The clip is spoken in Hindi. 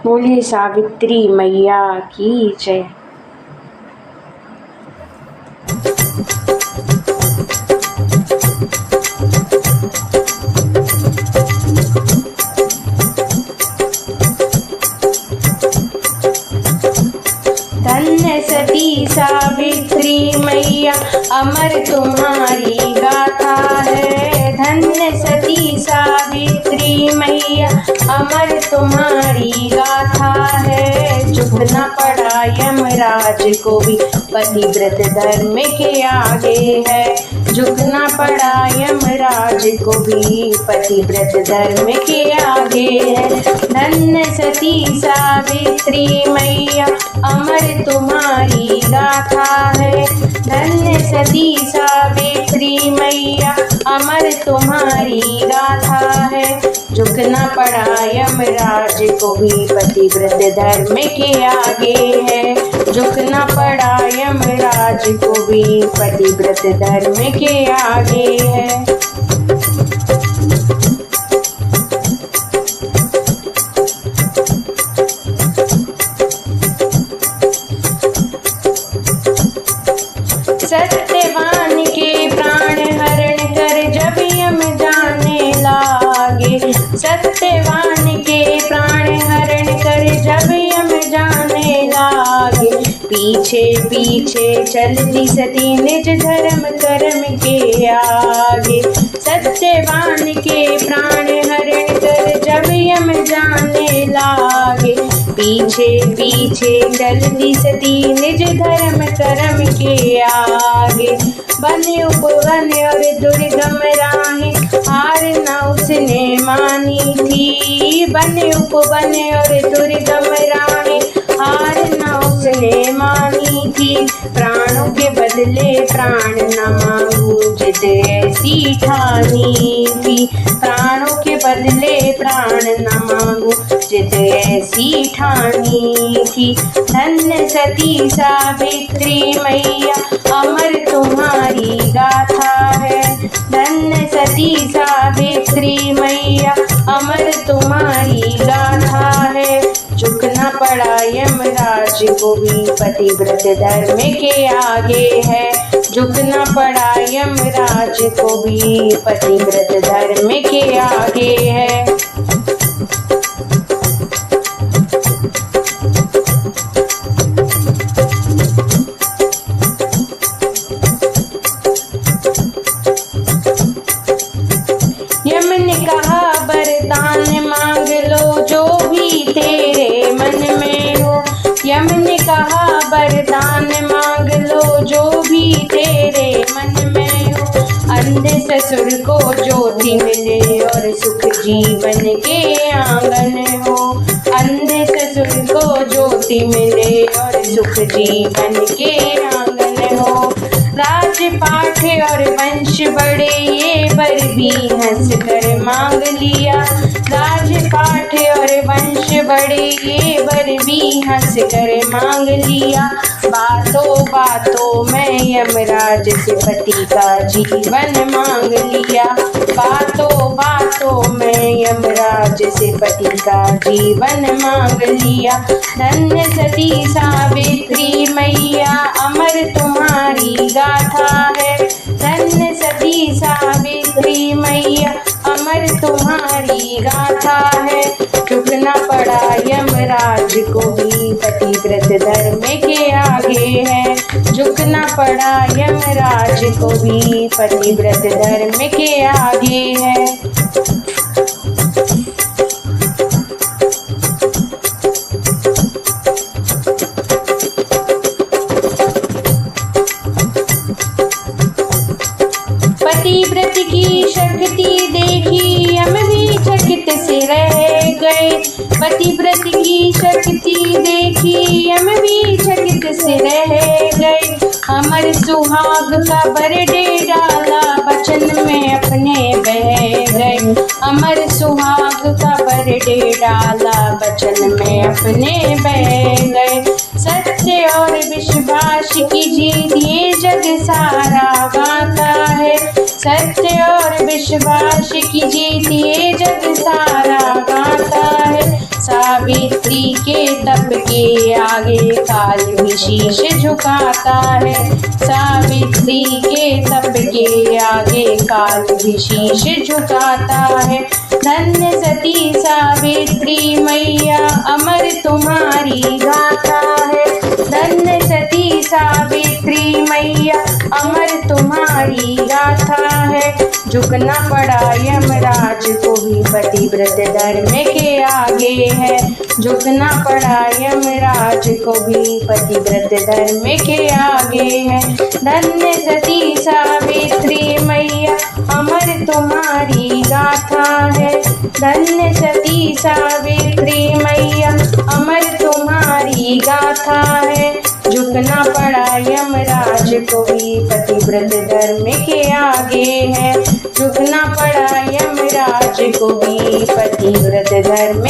बोलिए सावित्री मैया की जय। धन्य सती सावित्री मैया अमर तुम्हारी गाथा है। धन्य सती सावित्री मैया अमर तुम्हारी गाथा है। झुकना पड़ा यमराज को भी पतिव्रत धर्म के आगे है। झुकना पड़ा यमराज को भी पतिव्रत धर्म के आगे है। धन्य सती सावित्री मैया अमर तुम्हारी गाथा है। धन्य सती सावित्री मैया अमर तुम्हारी गाथा है। झुकना पड़ा यमराज को भी पतिव्रत धर्म के आगे है। झुकना पड़ा यमराज को भी पतिव्रत धर्म के आगे है। सत्यवान के प्राण हरण कर जब यम जाने लागे। सत्यवान के प्राण हरण कर जब यम जाने लागे। पीछे पीछे चलती सती निज धर्म कर्म के आगे। सत्यवान के प्राण हरण कर जब यम जाने लागे। पीछे पीछे चलती सती निज धर्म कर्म के आगे। बने उपवन और दुर्गम राहें हार न उसने मानी थी। बने उपवन और दुर्गम राहें हार न उसने मानी थी। प्राणों के बदले प्राण न मांगू जिद ऐसी ठानी थी। प्राणों के बदले प्राण न मांगू जिद ऐसी ठानी थी। धन्य सती सावित्री मैया अमर तुम्हारी गाथा है। धन्य सती सावित्री मैया अमर तुम्हारी गाथा है। झुकना पड़ा यमराज को भी पतिव्रत धर्म के आगे है। झुकना पड़ा यमराज को भी पतिव्रत धर्म के आगे है। यम ने कहा वरदान मांग लो जो भी तेरे मन में हो। यम ने कहा वरदान मांग लो जो भी तेरे मन में हो। अंधे ससुर को ज्योति मिले और सुख जीवन के आंगन हो। अंधे ससुर को ज्योति मिले और सुख जीवन के आंगन हो। राजपाट और वंश बड़े ये वर भी हंस कर मांग लिया। राजपाट और वंश बड़े ये वर भी हंस कर मांग लिया। बातों बातों में यमराज से पति का जीवन मांग लिया। बातों बातों में यमराज से पति का जीवन मांग लिया। धन्य सती सावित्री मैया अमर तुम्हारी गाथा है। धन्य सती सावित्री मैया अमर तुम्हारी गाथा है। झुकना पड़ा यमराज को भी पतिव्रत धर्म के आगे है। झुकना पड़ा यमराज को भी पतिव्रत धर्म के आगे है। पतिव्रत की शक्ति देखी यम भी चकित से रह गए। पतिव्रत की शक्ति देखी यम भी चकित से रह गए। अमर सुहाग का बरडे डाला बचन में अपने बह गए। अमर सुहाग का बरडे डाला बचन में अपने बह गए। सत्य और विश्वास की जीत ये जग सारा गाता है। सत्य और विश्वास की जीत ये जग सारा गाता है। सावित्री के तप के आगे काल भी शीश झुकाता है। सावित्री के तप के आगे काल भी शीश झुकाता है। धन्य सती सावित्री मैया अमर तुम्हारी गाथा है। धन्य सती सावित्री मैया अमर तुम्हारी गाथा है। झुकना पड़ा यमराज को भी पतिव्रत धर्म के आगे है। झुकना पड़ा यमराज को भी पतिव्रत धर्म के आगे है। धन्य सती सावित्री मैया अमर तुम्हारी गाथा है। धन्य सती सावित्री मैया अमर तुम्हारी गाथा है। झुकना पड़ा यमराज को भी पतिव्रत धर्म के आगे है। झुकना पड़ा यमराज को भी पतिव्रत धर्म